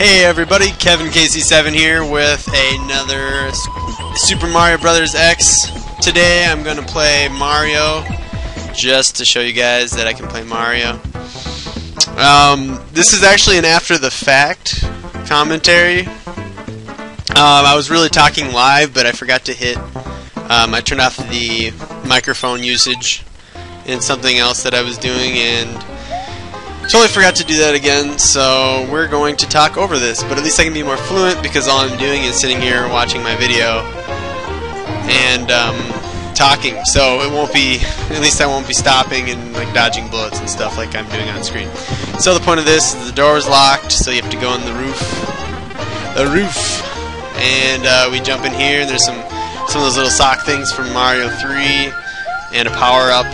Hey everybody, Kevin KC7 here with another Super Mario Bros. X. Today I'm going to play Mario, just to show you guys that I can play Mario. This is actually an after the fact commentary. I was really talking live, but I forgot to hit, I turned off the microphone usage in something else that I was doing, and totally forgot to do that again, so we're going to talk over this, but at least I can be more fluent because all I'm doing is sitting here watching my video and talking, so it won't be, at least I won't be stopping and like dodging bullets and stuff like I'm doing on screen. So the point of this is the door is locked, so you have to go on the roof, and we jump in here, and there's some of those little sock things from Mario 3 and a power-up.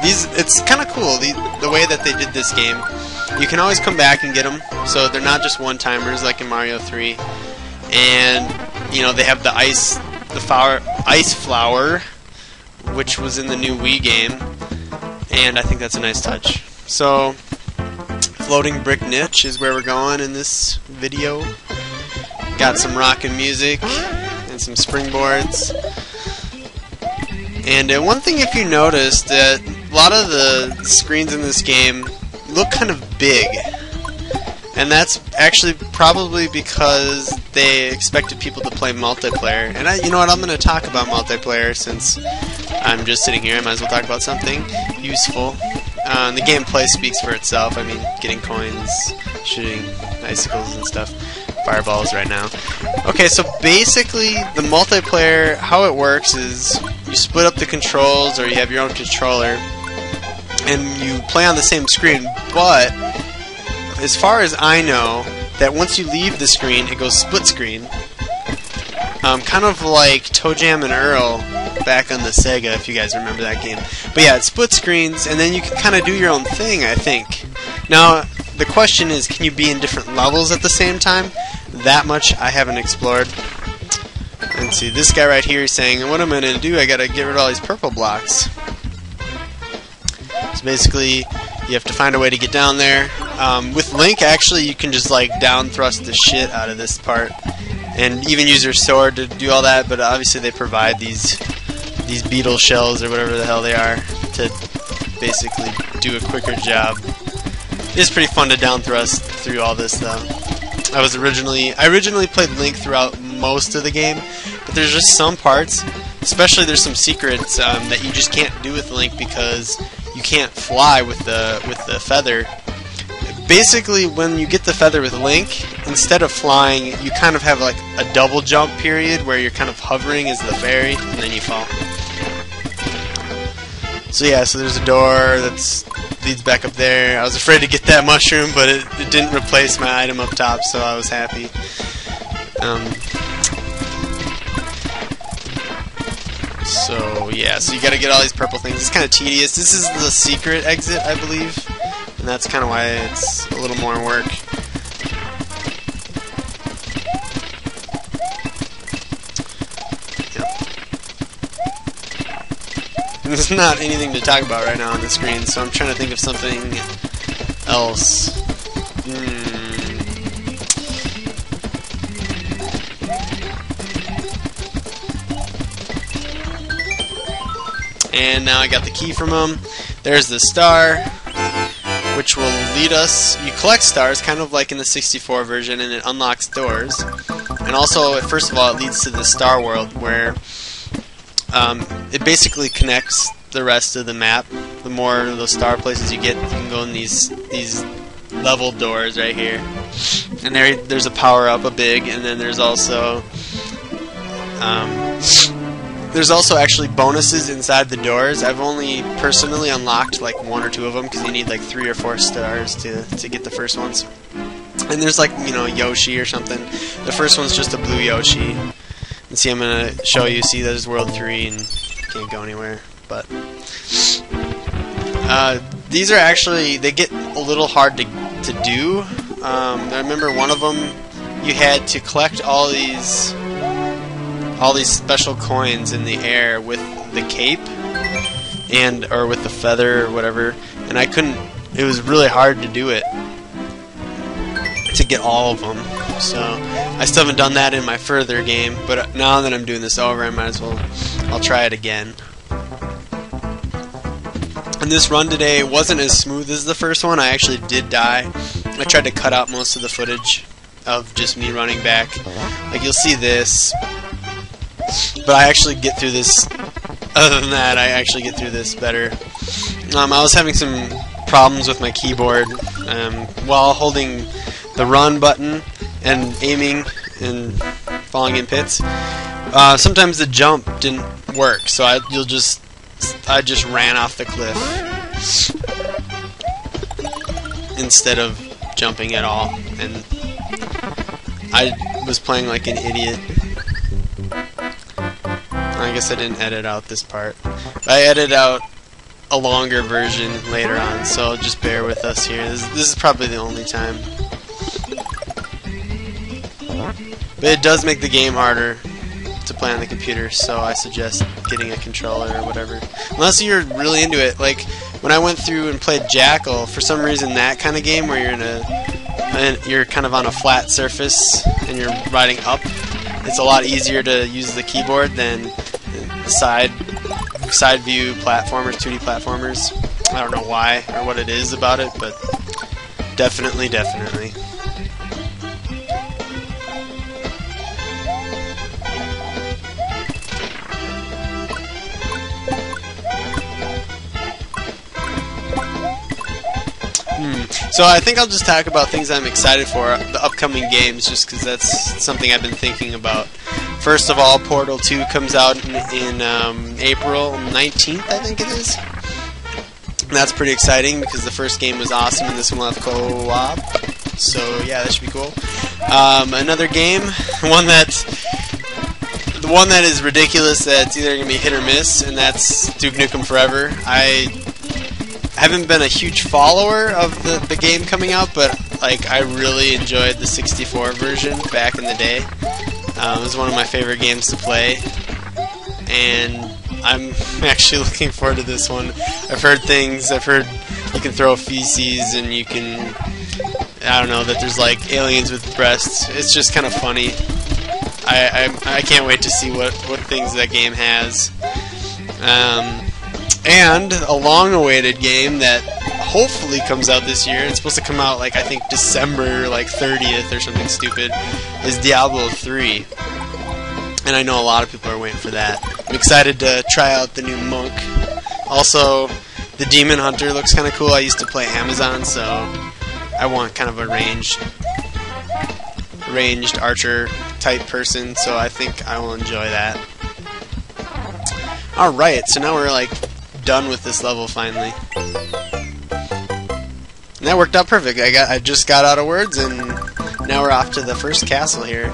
It's kind of cool, the way that they did this game. You can always come back and get them, so they're not just one-timers like in Mario 3. And, you know, they have the ice flower, which was in the new Wii game, and I think that's a nice touch. So, floating brick niche is where we're going in this video. Got some rockin' music and some springboards. And one thing, if you noticed, that a lot of the screens in this game look kind of big, and that's actually probably because they expected people to play multiplayer. And you know what, I'm going to talk about multiplayer since I'm just sitting here. I might as well talk about something useful. The gameplay speaks for itself. I mean, getting coins, shooting icicles and stuff, fireballs right now. Okay, so basically the multiplayer, how it works is you split up the controls, or you have your own controller, and you play on the same screen, but as far as I know, that once you leave the screen, it goes split screen. Kind of like Toe Jam and Earl back on the Sega, if you guys remember that game. But yeah, it split screens, and then you can kind of do your own thing, I think. Now, the question is, can you be in different levels at the same time? That much I haven't explored. And see, this guy right here is saying, what am I going to do? I got to get rid of all these purple blocks. So basically, you have to find a way to get down there. With Link, actually, you can just like down thrust the shit out of this part, and even use your sword to do all that. But obviously, they provide these beetle shells or whatever the hell they are to basically do a quicker job. It's pretty fun to down thrust through all this, though. I originally played Link throughout most of the game, but there's just some parts, especially there's some secrets that you just can't do with Link because you can't fly with the feather. Basically, when you get the feather with Link, instead of flying, you kind of have like a double jump period where you're kind of hovering as the fairy, and then you fall. So yeah, so there's a door that leads back up there. I was afraid to get that mushroom, but it didn't replace my item up top, so I was happy. So yeah, so you gotta get all these purple things. It's kind of tedious. This is the secret exit, I believe, and that's kind of why it's a little more work. There's not anything to talk about right now on the screen, so I'm trying to think of something else. And now I got the key from him. There's the star, which will lead us. You collect stars, kind of like in the 64 version, and it unlocks doors. And also, first of all, it leads to the Star World, where it basically connects the rest of the map. The more of those star places you get, you can go in these level doors right here. And there's a power-up, a big, and then there's also actually bonuses inside the doors. I've only personally unlocked like 1 or 2 of them because you need like 3 or 4 stars to get the first ones. And there's like, you know, Yoshi or something. The first one's just a blue Yoshi. And see, I'm going to show you, see, there's World 3 and can't go anywhere. But these are actually, they get a little hard to do. I remember one of them, you had to collect all these special coins in the air with the cape or with the feather or whatever, and I couldn't, it was really hard to do it. to get all of them. So I still haven't done that in my further game, but now that I'm doing this over, I might as well, I'll try it again. And this run today wasn't as smooth as the first one. I actually did die. I tried to cut out most of the footage of just me running back. Like, you'll see this, but I actually get through this. Other than that, I actually get through this better. I was having some problems with my keyboard while holding the run button and aiming and falling in pits. Sometimes the jump didn't work, so I just ran off the cliff instead of jumping at all, and I was playing like an idiot. I guess I didn't edit out this part. I edited out a longer version later on, so just bear with us here. This is probably the only time. But it does make the game harder to play on the computer, so I suggest getting a controller or whatever. Unless you're really into it. Like, when I went through and played Jackal, for some reason that kind of game where you're kind of on a flat surface and you're riding up, it's a lot easier to use the keyboard than side view platformers, 2D platformers. I don't know why or what it is about it, but definitely. So I think I'll just talk about things I'm excited for, the upcoming games, just because that's something I've been thinking about. First of all, Portal 2 comes out in April 19th, I think it is. And that's pretty exciting because the first game was awesome and this one will have co-op. So yeah, that should be cool. Another game, the one that is ridiculous, that's either going to be hit or miss, and that's Duke Nukem Forever. I haven't been a huge follower of the game coming out, but like I really enjoyed the 64 version back in the day. It was one of my favorite games to play, and I'm actually looking forward to this one. I've heard you can throw feces and you can, I don't know, that there's like aliens with breasts. It's just kind of funny. I can't wait to see what things that game has. And a long-awaited game that hopefully comes out this year. It's supposed to come out like I think December like 30th or something stupid. Is Diablo 3, and I know a lot of people are waiting for that. I'm excited to try out the new Monk. Also, the Demon Hunter looks kind of cool. I used to play Amazon, so I want kind of a ranged archer type person, so I think I will enjoy that. Alright, so now we're like done with this level finally. And that worked out perfect. I just got out of words, and now we're off to the first castle here.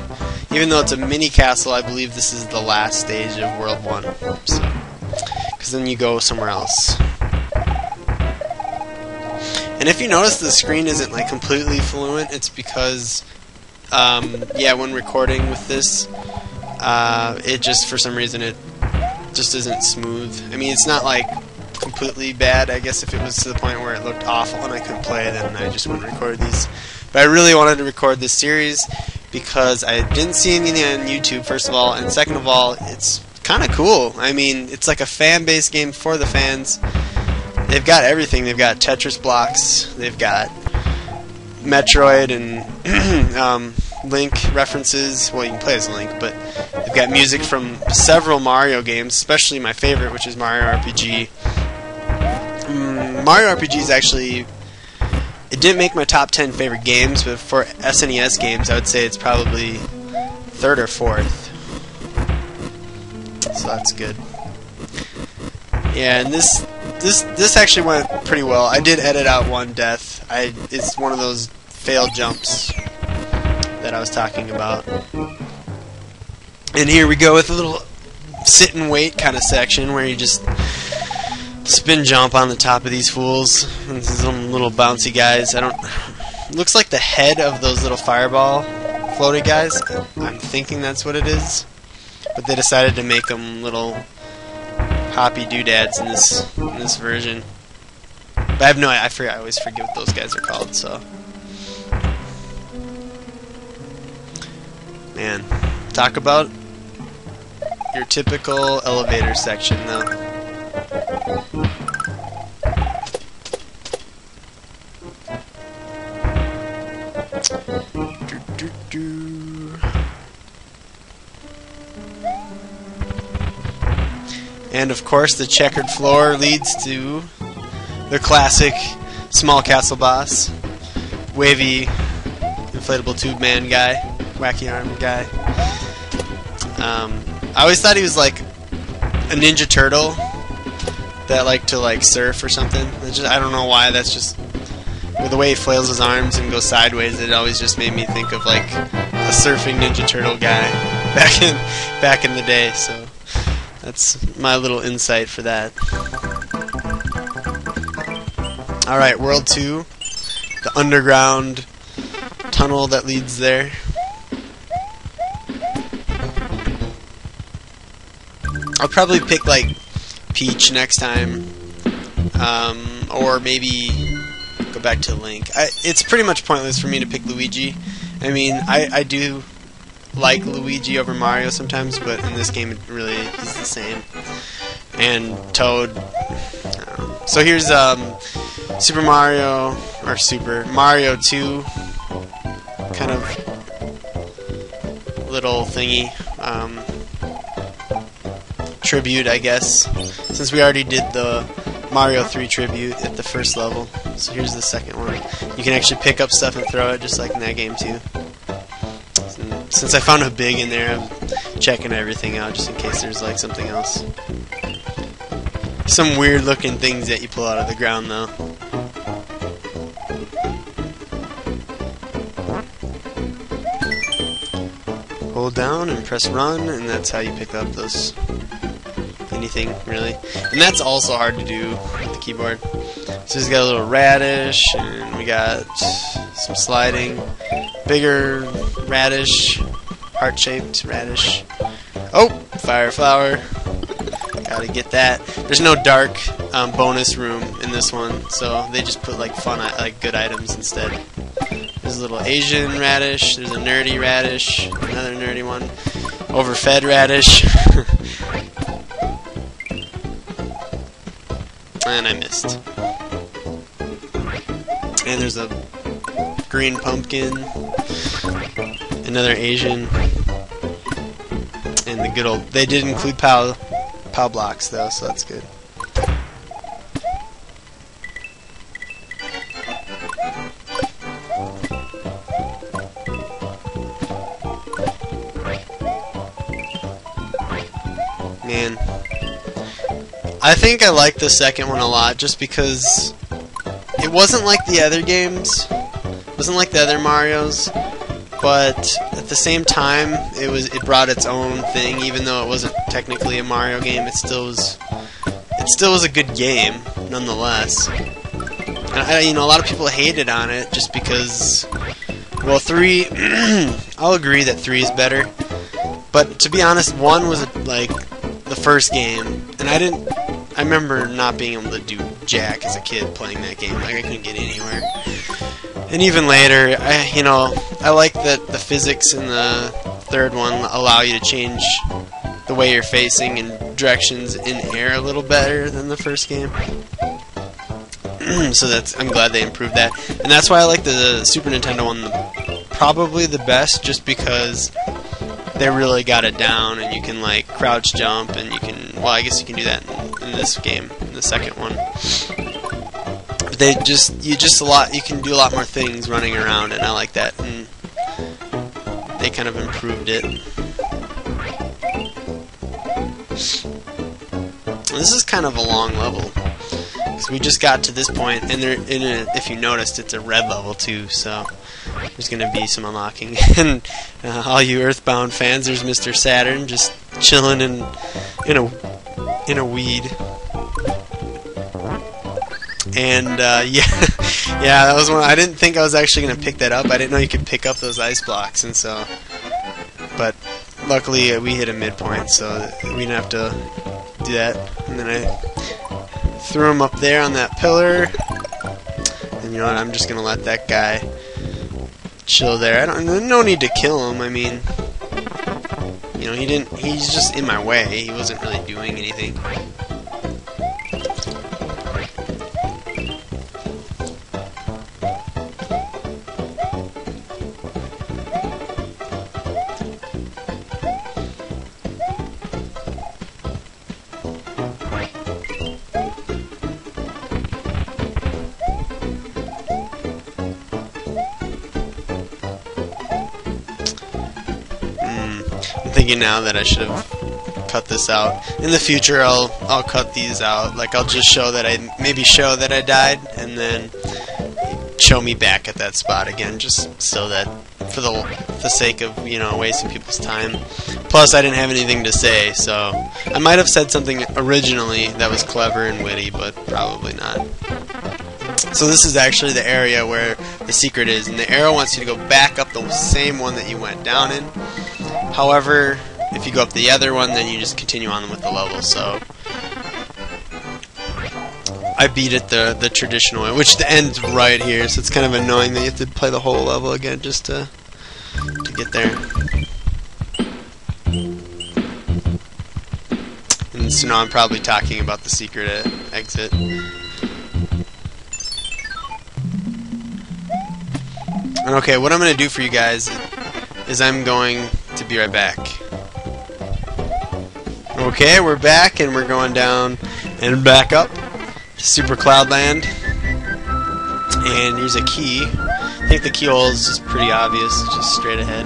Even though it's a mini castle, I believe this is the last stage of World 1. So, because then you go somewhere else. And if you notice the screen isn't like completely fluent, it's because yeah, when recording with this, it just, for some reason, it just isn't smooth. I mean, it's not like completely bad. I guess if it was to the point where it looked awful and I couldn't play, then I just wouldn't record these. But I really wanted to record this series because I didn't see anything on YouTube, first of all, and second of all, it's kind of cool. I mean, it's like a fan-based game for the fans. They've got everything. They've got Tetris blocks, they've got Metroid and Link references. Well, you can play as Link, but they've got music from several Mario games, especially my favorite, which is Mario RPG. Mario RPG is actually, it didn't make my top 10 favorite games, but for SNES games, I would say it's probably third or fourth. So that's good. Yeah, and this actually went pretty well. I did edit out one death. It's one of those failed jumps that I was talking about. And here we go with a little sit and wait kind of section where you just spin jump on the top of these fools. And these little bouncy guys. Looks like the head of those little fireball floaty guys. I'm thinking that's what it is. But they decided to make them little hoppy doodads in this version. But I have no idea. I always forget what those guys are called. So Man, talk about your typical elevator section, though. And of course, the checkered floor leads to the classic small castle boss, wavy inflatable tube man guy, wacky arm guy. I always thought he was like a Ninja Turtle that liked to like surf or something. I don't know why. That's just with the way he flails his arms and goes sideways. It always just made me think of like a surfing Ninja Turtle guy back in the day. So that's my little insight for that. All right, World 2, the underground tunnel that leads there. I'll probably pick like Peach next time, or maybe go back to Link. It's pretty much pointless for me to pick Luigi. I mean, I do like Luigi over Mario sometimes, but in this game it really is the same. And Toad. So here's Super Mario 2 kind of little thingy. Tribute, I guess, since we already did the Mario 3 tribute at the first level. So here's the second one. You can actually pick up stuff and throw it just like in that game too. Since I found a big in there, I'm checking everything out just in case there's like something else. Some weird looking things that you pull out of the ground though. Hold down and press run, and that's how you pick up those anything really. And that's also hard to do with the keyboard. So we've got a little radish, and we got some sliding, bigger radish, heart-shaped radish. Oh, fire flower. Gotta get that. There's no dark bonus room in this one, so they just put like fun, like good items instead. There's a little Asian radish. There's a nerdy radish. Another nerdy one. Overfed radish. And I missed. And there's a green pumpkin. Another Asian. And the good old... They did include POW blocks though, so that's good. Man, I think I like the second one a lot just because it wasn't like the other games, it wasn't like the other Marios, but at the same time it brought its own thing. Even though it wasn't technically a Mario game, it still was a good game nonetheless. And you know, a lot of people hated on it just because, well, 3 I'll agree that 3 is better, but to be honest, 1 was like the first game, and I remember not being able to do jack as a kid playing that game. Like, I couldn't get anywhere. And even later, I like that the physics in the third one allow you to change the way you're facing and directions in air a little better than the first game. So I'm glad they improved that. And that's why I like the Super Nintendo one probably the best, just because they really got it down, and you can like crouch jump, and you can, well, I guess you can do that in this game, in the second one. But you can do a lot more things running around, and I like that, and they kind of improved it. And this is kind of a long level, because we just got to this point, and if you noticed, it's a red level too, so there's going to be some unlocking. And all you Earthbound fans, there's Mr. Saturn just chilling in a weed. And yeah, that was one. I didn't think I was actually going to pick that up. I didn't know you could pick up those ice blocks, and so. But luckily we hit a midpoint, so we didn't have to do that. And then I threw him up there on that pillar. And you know what? I'm just going to let that guy chill there. No need to kill him. I mean, You know, he's just in my way. He wasn't really doing anything. I'm thinking now that I should have cut this out. In the future, I'll cut these out. Like, I'll just show that I died, and then show me back at that spot again, just so that for the sake of, you know, wasting people's time. Plus, I didn't have anything to say, so I might have said something originally that was clever and witty, but probably not. So this is actually the area where the secret is, and the arrow wants you to go back up the same one that you went down in. However, if you go up the other one, then you just continue on with the level. So I beat it the traditional way, which the end's right here, so it's kind of annoying that you have to play the whole level again just to get there. And so now I'm probably talking about the secret exit. And okay, what I'm going to do for you guys is I'm going to be right back. Okay, we're back, and we're going down and back up to Super Cloudland. And here's a key. I think the keyhole is just pretty obvious, just straight ahead.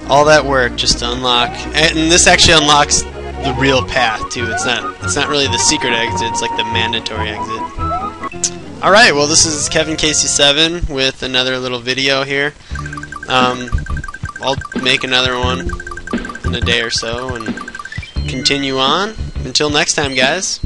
All that work just to unlock, and this actually unlocks the real path too. It's not really the secret exit, it's like the mandatory exit. Alright, well, this is Kevin Casey7 with another little video here. I'll make another one in a day or so and continue on. Until next time, guys.